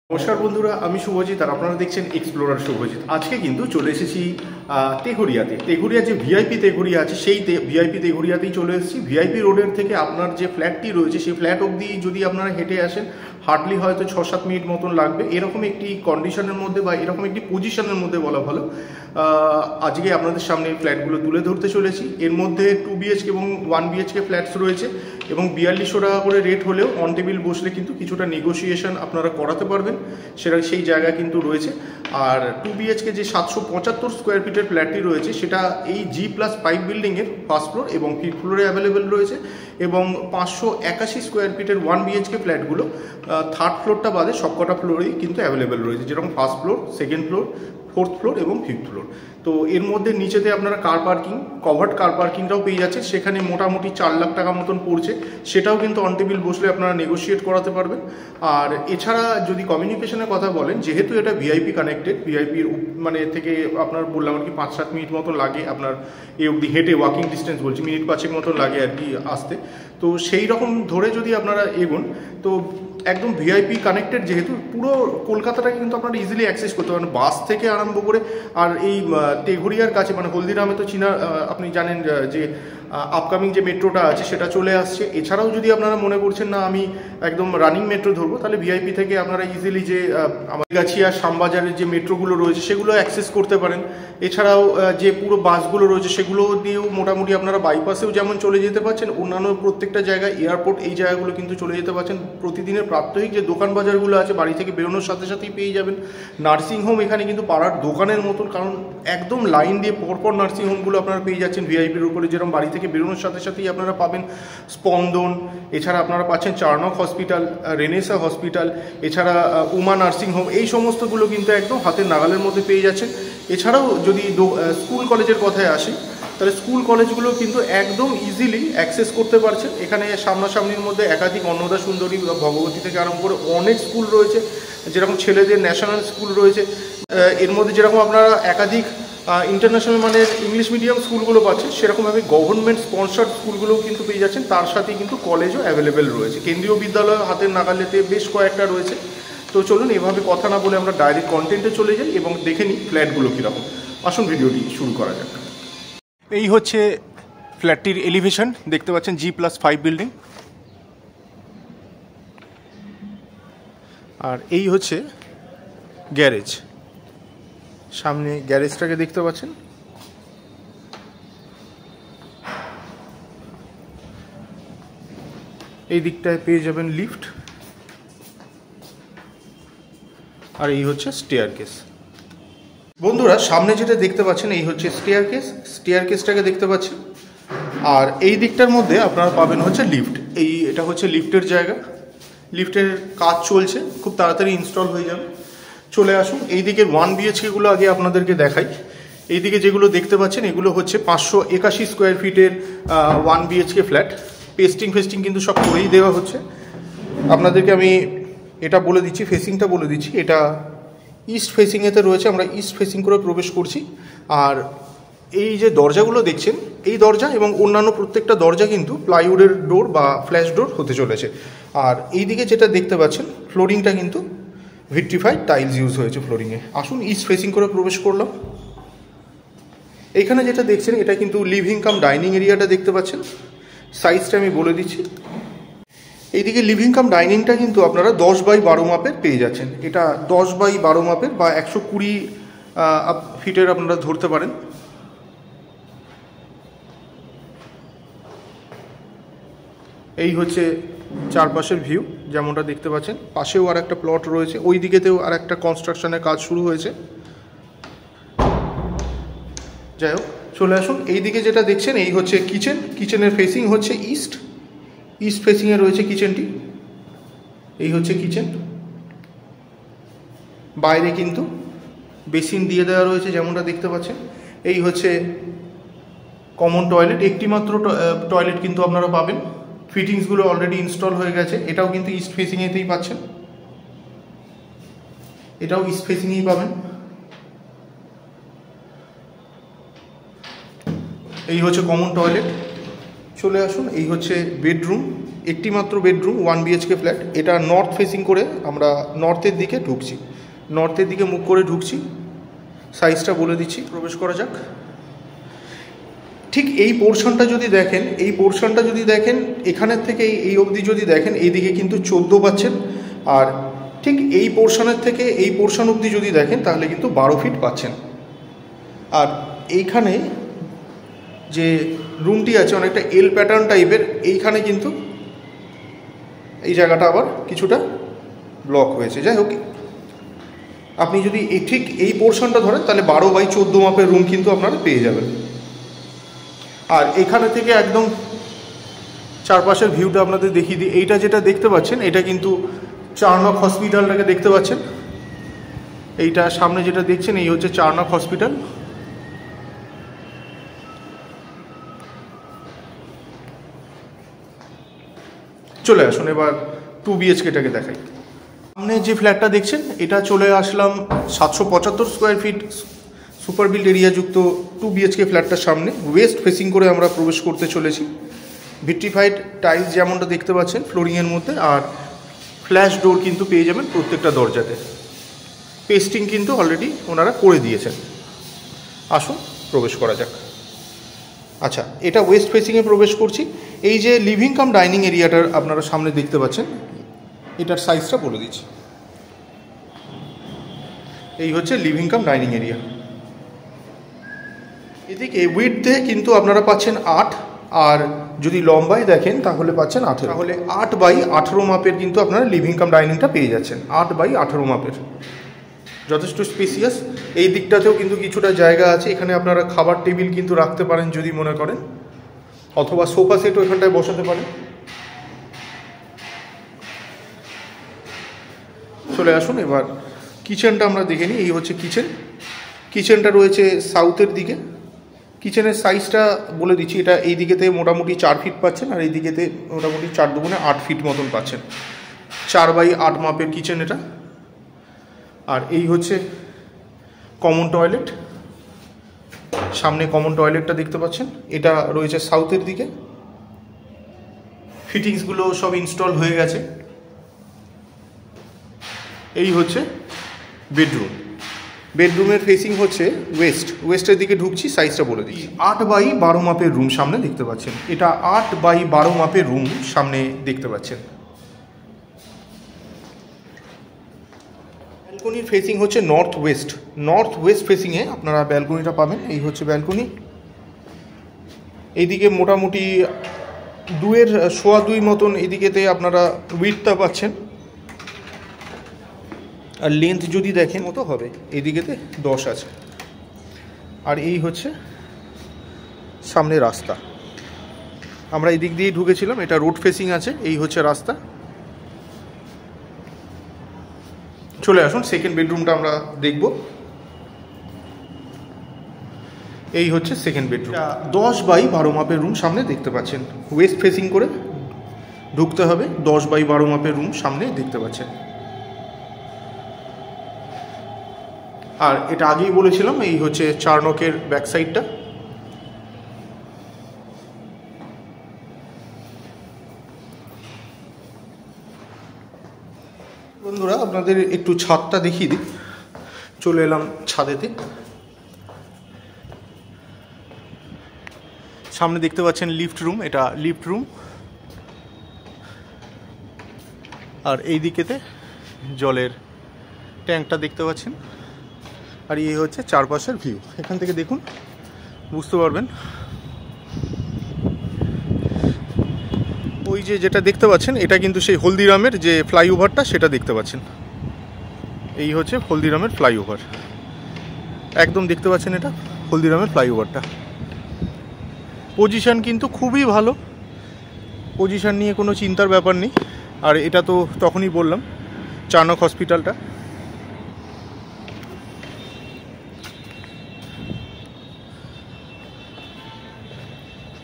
নমস্কার বন্ধুরা, আমি শুভজিৎ আর আপনারা দেখছেন এক্সপ্লোরার শুভজিৎ। আজকে কিন্তু চলে এসেছি তেঘরিয়াতে। তেঘরিয়া যে ভিআইপি তেঘরিয়া আছে সেই ভিআইপি তেঘরিয়াতেই চলে এসেছি। ভিআইপি রোডের থেকে আপনার যে ফ্ল্যাটটি রয়েছে সেই ফ্ল্যাট অবধি যদি আপনারা হেঁটে আসেন হার্ডলি হয়তো 6-7 মিনিট মতন লাগবে। এরকম একটি কন্ডিশনের মধ্যে বা এরকম একটি পজিশনের মধ্যে বলা ভালো আজকে আপনাদের সামনে ফ্ল্যাটগুলো তুলে ধরতে চলেছি। এর মধ্যে 2 বিএইচকে এবং 1 বিএইচকে ফ্ল্যাটস রয়েছে এবং 4200 টাকা করে রেট হলেও অন টেবিল বসলে কিন্তু কিছুটা নেগোসিয়েশন আপনারা করাতে পারবেন, সেটা সেই জায়গা কিন্তু রয়েছে। আর 2 বিএইচকে যে 775 স্কোয়ার ফিটের ফ্ল্যাটটি রয়েছে সেটা এই G+5 বিল্ডিংয়ের ফার্স্ট ফ্লোর এবং ফিফথ ফ্লোরে অ্যাভেলেবেল রয়েছে এবং 581 স্কোয়ার ফিটের 1 বিএইচকে ফ্ল্যাটগুলো থার্ড ফ্লোরটা বাদে সবকটা ফ্লোরেই কিন্তু অ্যাভেলেবেল রয়েছে, যেরকম first floor, second floor, fourth floor এবং ফিফথ ফ্লোর। তো এর মধ্যে নিচেতে আপনারা কার পার্কিং, কভার্ড কার পার্কিংটাও পেয়ে যাচ্ছে, সেখানে মোটামুটি 4 লাখ টাকা মতন পড়ছে, সেটাও কিন্তু অন টেবিল বসলে আপনারা নেগোশিয়েট করাতে পারবেন। আর এছাড়া যদি কমিউনিকেশনের কথা বলেন, যেহেতু এটা ভিআইপি কানেক্টেড, ভিআইপির মানে থেকে আপনার বললাম আর কি 5-7 মিনিট মতন লাগে আপনার এ অবধি হেঁটে, ওয়াকিং ডিস্টেন্স বলছি, মিনিট 5 মতন লাগে আর কি আসতে। তো সেই রকম ধরে যদি আপনারা এগোন তো একদম ভিআইপি কানেক্টেড, যেহেতু পুরো কলকাতাটাকে কিন্তু আপনারা ইজিলি অ্যাক্সেস করতে পারেন বাস থেকে আরম্ভ করে। আর এই তেঘরিয়ার কাছে মানে হলদিরামে তো চীনা আপনি জানেন যে আপকামিং যে মেট্রোটা আছে সেটা চলে আসছে। এছাড়াও যদি আপনারা মনে করছেন না আমি একদম রানিং মেট্রো ধরবো, তাহলে ভিআইপি থেকে আপনারা ইজিলি যে আমার গাছিয়া শ্যামবাজারের যে মেট্রোগুলো রয়েছে সেগুলো অ্যাক্সেস করতে পারেন। এছাড়াও যে পুরো বাসগুলো রয়েছে সেগুলো দিয়েও মোটামুটি আপনারা বাইপাসেও যেমন চলে যেতে পারছেন, অন্যান্য প্রত্যেকটা জায়গায় এয়ারপোর্ট এই জায়গাগুলো কিন্তু চলে যেতে পারছেন। প্রতিদিনের প্রাত্যহিক যে দোকান বাজারগুলো আছে বাড়ি থেকে বেরোনোর সাথে সাথেই পেয়ে যাবেন। নার্সিংহোম এখানে কিন্তু পাড়ার দোকানের মতন, কারণ একদম লাইন দিয়ে পরপর নার্সিংহোমগুলো আপনারা পেয়ে যাচ্ছেন ভিআইপির উপরে, যেরকম বাড়ি থেকে বেরোনোর সাথে সাথেই আপনারা পাবেন স্পন্দন, এছাড়া আপনারা পাচ্ছেন চার্নক হসপিটাল, রেনেসা হসপিটাল, এছাড়া উমা নার্সিংহোম, এই সমস্তগুলো কিন্তু একদম হাতের নাগালের মধ্যে পেয়ে যাচ্ছেন। এছাড়াও যদি স্কুল কলেজের কথায় আসি, তাহলে স্কুল কলেজগুলো কিন্তু একদম ইজিলি অ্যাক্সেস করতে পারছেন। এখানে সামনাসামনির মধ্যে একাধিক অন্নদা সুন্দরী, ভগবতী থেকে আরম্ভ করে অনেক স্কুল রয়েছে, যেরকম ছেলেদের ন্যাশনাল স্কুল রয়েছে, এর মধ্যে যেরকম আপনারা একাধিক ইন্টারন্যাশনাল মানের ইংলিশ মিডিয়াম স্কুলগুলো পাচ্ছেন, সেরকমভাবে গভর্নমেন্ট স্পন্সার্ড স্কুলগুলোও কিন্তু পেয়ে যাচ্ছেন। তার সাথেই কিন্তু কলেজও অ্যাভেলেবেল রয়েছে, কেন্দ্রীয় বিদ্যালয় হাতের নাগালেতে বেশ কয়েকটা রয়েছে। তো চলুন এভাবে কথা না বলে আমরা ডাইরেক্ট কন্টেন্টে চলে যাই এবং দেখে নিই ফ্ল্যাটগুলো কীরকম। আসুন ভিডিওটি শুরু করা যাক। এই হচ্ছে ফ্ল্যাটটির এলিভেশন, দেখতে পাচ্ছেন G+5 বিল্ডিং। আর এই হচ্ছে গ্যারেজ, সামনে গ্যারেজটাকে দেখতে পাচ্ছেন। এই দিকটায় পেয়ে যাবেন লিফট, আর এই হচ্ছে স্টেয়ারকেস। বন্ধুরা সামনে যেটা দেখতে পাচ্ছেন এই হচ্ছে স্টেয়ারকেসটাকে দেখতে পাচ্ছেন। আর এই দিকটার মধ্যে আপনারা পাবেন হচ্ছে লিফট। এটা হচ্ছে লিফটের জায়গা, লিফটের কাজ চলছে, খুব তাড়াতাড়ি ইনস্টল হয়ে যাবে। চলে আসুন এই দিকের 1 বিএইচকেগুলো আগে আপনাদেরকে দেখাই। এই দিকে যেগুলো দেখতে পাচ্ছেন এগুলো হচ্ছে 581 স্কোয়ার ফিটের 1 বিএইচকে ফ্ল্যাট। ফেস্টিং কিন্তু সব করেই দেওয়া হচ্ছে। আপনাদেরকে আমি এটা বলে দিচ্ছি, ফেসিংটা বলে দিচ্ছি। এটা ইস্ট ফেসিংয়েতে রয়েছে, আমরা ইস্ট ফেসিং করে প্রবেশ করছি। আর এই যে দরজাগুলো দেখছেন, এই দরজা এবং অন্যান্য প্রত্যেকটা দরজা কিন্তু প্লাইউডের ডোর বা ফ্ল্যাশ ডোর হতে চলেছে। আর এই দিকে যেটা দেখতে পাচ্ছেন ফ্লোরিংটা কিন্তু ভিট্রিফাইড টাইলস ইউজ হয়েছে ফ্লোরিংয়ে। আসুন ইস্ট ফেসিং করে প্রবেশ করলাম। এইখানে যেটা দেখছেন এটা কিন্তু লিভিং কাম ডাইনিং এরিয়াটা দেখতে পাচ্ছেন। সাইজটা আমি বলে দিচ্ছি। এইদিকে লিভিং কাম ডাইনিংটা কিন্তু আপনারা 10x12 মাপের পেয়ে যাচ্ছেন। এটা 10x12 মাপের বা 120 ফিটের আপনারা ধরতে পারেন। এই হচ্ছে চারপাশের ভিউ যেমনটা দেখতে পাচ্ছেন। পাশেও আর একটা প্লট রয়েছে, ওই দিকেতেও আর একটা কনস্ট্রাকশনের কাজ শুরু হয়েছে। যাই হোক চলে আসুন এই দিকে যেটা দেখছেন এই হচ্ছে কিচেনের ফেসিং হচ্ছে ইস্ট ফেসিংয়ে রয়েছে কিচেনটি। এই হচ্ছে কিচেন, বাইরে কিন্তু বেসিন দিয়ে দেওয়া রয়েছে যেমনটা দেখতে পাচ্ছেন। এই হচ্ছে কমন টয়লেট, একটি মাত্র টয়লেট কিন্তু আপনারা পাবেন। ফিটিংসগুলো অলরেডি ইনস্টল হয়ে গেছে। এটাও কিন্তু ইস্ট ফেসিংয়েতেই পাচ্ছেন, এটাও ইস্ট ফেসিংয়েই পাবেন। এই হচ্ছে কমন টয়লেট, চলে আসুন, এই হচ্ছে বেডরুম, একটি মাত্র বেডরুম, 1 BHK ফ্ল্যাট। এটা নর্থ ফেসিং করে আমরা নর্থের দিকে ঢুকছি, নর্থের দিকে মুখ করে ঢুকছি। সাইজটা বলে দিচ্ছি, প্রবেশ করা যাক। ঠিক এই পোর্শনটা যদি দেখেন, এই পোর্শনটা যদি দেখেন এখানের থেকে এই অবধি যদি দেখেন, এইদিকে কিন্তু 14 পাচ্ছেন। আর ঠিক এই পোর্শনের থেকে এই পোর্শন অবধি যদি দেখেন তাহলে কিন্তু 12 ফিট পাচ্ছেন। আর এইখানে যে রুমটি আছে অনেকটা এল প্যাটার্ন টাইপের, এইখানে কিন্তু এই জায়গাটা আবার কিছুটা ব্লক হয়েছে। যাই হোক, আপনি যদি ঠিক এই পোর্শনটা ধরেন তাহলে 12x14 মাপের রুম কিন্তু আপনারা পেয়ে যাবেন। আর এখানে থেকে একদম চারপাশের ভিউটা আপনাদের দেখিয়ে দিই। এইটা যেটা দেখতে পাচ্ছেন এটা কিন্তু চারনক হসপিটালটাকে দেখতে পাচ্ছেন। এইটা সামনে যেটা দেখছেন এই হচ্ছে চারনক হসপিটাল। চলে আসুন এবার 2 BHKটাকে দেখাই। সামনে যে ফ্ল্যাটটা দেখছেন এটা চলে আসলাম 775 স্কোয়ার ফিট সুপার বিল্ড এরিয়াযুক্ত 2 BHK ফ্ল্যাটটার সামনে। ওয়েস্ট ফেসিং করে আমরা প্রবেশ করতে চলেছি। ভিট্রিফাইড টাইলস যেমনটা দেখতে পাচ্ছেন ফ্লোরিংয়ের মধ্যে, আর ফ্ল্যাশ ডোর কিন্তু পেয়ে যাবেন প্রত্যেকটা দরজাতে। পেস্টিং কিন্তু অলরেডি ওনারা করে দিয়েছেন। আসুন প্রবেশ করা যাক। আচ্ছা, এটা ওয়েস্ট ফেসিংয়ে প্রবেশ করছি। এই যে লিভিং কাম ডাইনিং এরিয়াটার আপনারা সামনে দেখতে পাচ্ছেন, এটার সাইজটা বলে দিচ্ছি। এই হচ্ছে লিভিং কাম ডাইনিং এরিয়া। এদিকে উইডথে কিন্তু আপনারা পাচ্ছেন 8, আর যদি লম্বায় দেখেন তাহলে পাচ্ছেন 18। তাহলে 8x18 মাপের কিন্তু আপনারা লিভিং কাম ডাইনিংটা পেয়ে যাচ্ছেন। 8x18 মাপের, যথেষ্ট স্পেসিয়াস। এই দিকটাতেও কিন্তু কিছুটা জায়গা আছে, এখানে আপনারা খাবার টেবিল কিন্তু রাখতে পারেন যদি মনে করেন, অথবা সোফা সেটও এখানটায় বসাতে পারেন। চলে আসুন এবার কিচেনটা আমরা দেখে নিই। এই হচ্ছে কিচেন। কিচেনটা রয়েছে সাউথের দিকে। কিচেনের সাইজটা বলে দিচ্ছি, এটা এই দিকেতে মোটামুটি 4 ফিট পাচ্ছেন, আর এই দিকেতে মোটামুটি 4 দুগুণে 8 ফিট মতন পাচ্ছেন। 4x8 মাপের কিচেন এটা। আর এই হচ্ছে কমন টয়লেট। সামনে কমন টয়লেটটা দেখতে পাচ্ছেন, এটা রয়েছে সাউথের দিকে। ফিটিংসগুলো সব ইনস্টল হয়ে গেছে। এই হচ্ছে বেডরুম। বেডরুমের ফেসিং হচ্ছে ওয়েস্টের দিকে ঢুকছি। সাইজটা বলে দিই, 8x12 মাপের রুম সামনে দেখতে পাচ্ছেন। এটা 8x12 মাপের রুম সামনে দেখতে পাচ্ছেন। ব্যালকনির ফেসিং হচ্ছে নর্থ ওয়েস্ট ফেসিংয়ে আপনারা ব্যালকনিটা পাবেন। এই হচ্ছে ব্যালকনি। এইদিকে মোটামুটি 2.25 মতন এদিকেতে আপনারা উইডথটা পাচ্ছেন, আর লেন্থ যদি দেখেন মতো হবে এইদিকেতে 10 আছে। আর এই হচ্ছে সামনে রাস্তা। আমরা এই দিক দিয়েই ঢুকেছিলাম, এটা রোড ফেসিং আছে। এই হচ্ছে রাস্তা। চলে আসুন সেকেন্ড বেডরুমটা আমরা দেখব। এই হচ্ছে সেকেন্ড বেডরুম। 10x12 মাপের রুম সামনে দেখতে পাচ্ছেন। ওয়েস্ট ফেসিং করে ঢুকতে হবে। 10x12 মাপের রুম সামনে দেখতে পাচ্ছেন। আর এটা আগেই বলেছিলাম, এই হচ্ছে চারনকের ব্যাক সাইডটা। বন্ধুরা আপনাদের একটু ছাদটা দেখিয়ে দিই। চলে এলাম ছাদেতে। সামনে দেখতে পাচ্ছেন লিফট রুম, এটা লিফট রুম। আর এই দিকেতে জলের ট্যাঙ্কটা দেখতে পাচ্ছেন। আর এই হচ্ছে চারপাশের ভিউ। এখান থেকে দেখুন, বুঝতে পারবেন। ওই যে যেটা দেখতে পাচ্ছেন এটা কিন্তু সেই হলদিরামের যে ফ্লাইওভারটা সেটা দেখতে পাচ্ছেন। এই হচ্ছে হলদিরামের ফ্লাইওভার, একদম দেখতে পাচ্ছেন এটা হলদিরামের ফ্লাইওভারটা। পজিশন কিন্তু খুবই ভালো, পজিশন নিয়ে কোনো চিন্তার ব্যাপার নেই। আর এটা তো তখনই বললাম চারনক হসপিটালটা।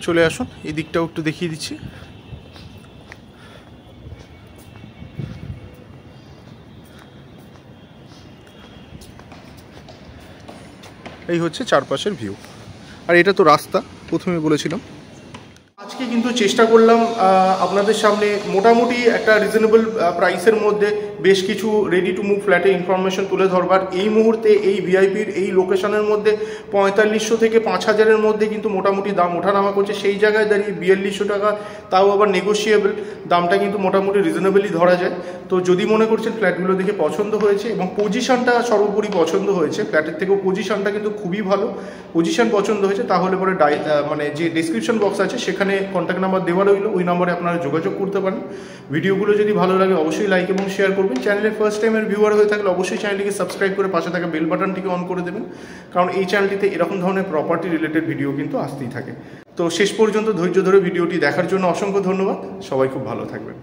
চলে আসুন, এই দিকটাও একটু দেখিয়ে দিচ্ছি। এই হচ্ছে চারপাশের ভিউ। আর এটা তো রাস্তা, প্রথমে বলেছিলাম। আজকে কিন্তু চেষ্টা করলাম আপনাদের সামনে মোটামুটি একটা রিজনেবল প্রাইসের মধ্যে বেশ কিছু রেডি টু মুভ ফ্ল্যাটের ইনফরমেশন তুলে ধরবার। এই মুহূর্তে এই ভিআইপির এই লোকেশনের মধ্যে 4500 থেকে 5000-এর মধ্যে কিন্তু মোটামুটি দাম ওঠানামা করছে। সেই জায়গায় দাঁড়িয়ে 4200 টাকা, তাও আবার নেগোশিয়েবল, দামটা কিন্তু মোটামুটি রিজনেবলই ধরা যায়। তো যদি মনে করছেন ফ্ল্যাটগুলো দেখে পছন্দ হয়েছে এবং পজিশনটা সর্বোপরি পছন্দ হয়েছে, ফ্ল্যাটের থেকেও পজিশনটা কিন্তু খুবই ভালো, পজিশন পছন্দ হয়েছে, তাহলে পরে মানে যে ডেসক্রিপশন বক্স আছে সেখানে কন্ট্যাক্ট নাম্বার দেওয়া রইল, ওই নম্বরে আপনারা যোগাযোগ করতে পারেন। ভিডিওগুলো যদি ভালো লাগে অবশ্যই লাইক এবং শেয়ার করবেন। চ্যানেলে ফার্স্ট টাইমের ভিউয়ার হয়ে থাকলে অবশ্যই চ্যানেলটিকে সাবস্ক্রাইব করে পাশে থাকা বেল বাটনটিকে অন করে দেবেন, কারণ এই চ্যানেলটিতে এরকম ধরনের প্রপার্টি রিলেটেড ভিডিও কিন্তু আসতেই থাকে। তো শেষ পর্যন্ত ধৈর্য ধরে ভিডিওটি দেখার জন্য অসংখ্য ধন্যবাদ। সবাই খুব ভালো থাকবেন।